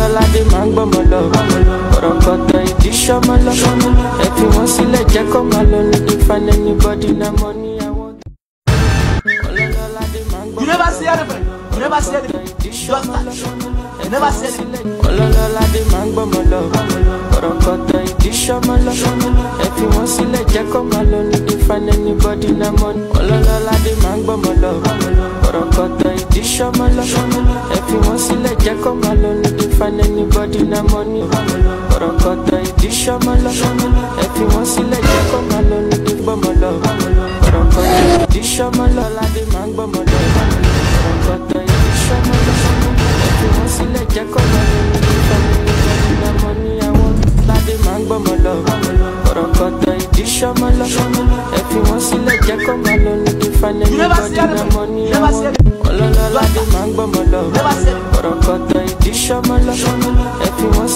Ololola de mango molo, orokoto iti shomolo. If you want to let you come alone, you can find anybody na money I want. Ololola de mango. You never see anything. You never see anything. Just that. You never see anything. Ololola de mango molo, orokoto iti shomolo. If you want to let you come alone, you can find anybody na money. Ololola de mango molo, orokoto iti shomolo. If you want to let you come alone, you can find anybody na money. Orokoto iti shomolo. If you want to let you come alone, you can bomolo. Orokoto iti shomolo, la de mango molo. Orokoto iti shomolo. If you want to let you come alone, you can find anybody na money I want. La de mango molo. Orokoto iti shomolo. If you want to let you come alone, you can find anybody na money I want. Ololola de mango molo, orokoto iti shomolo. If you want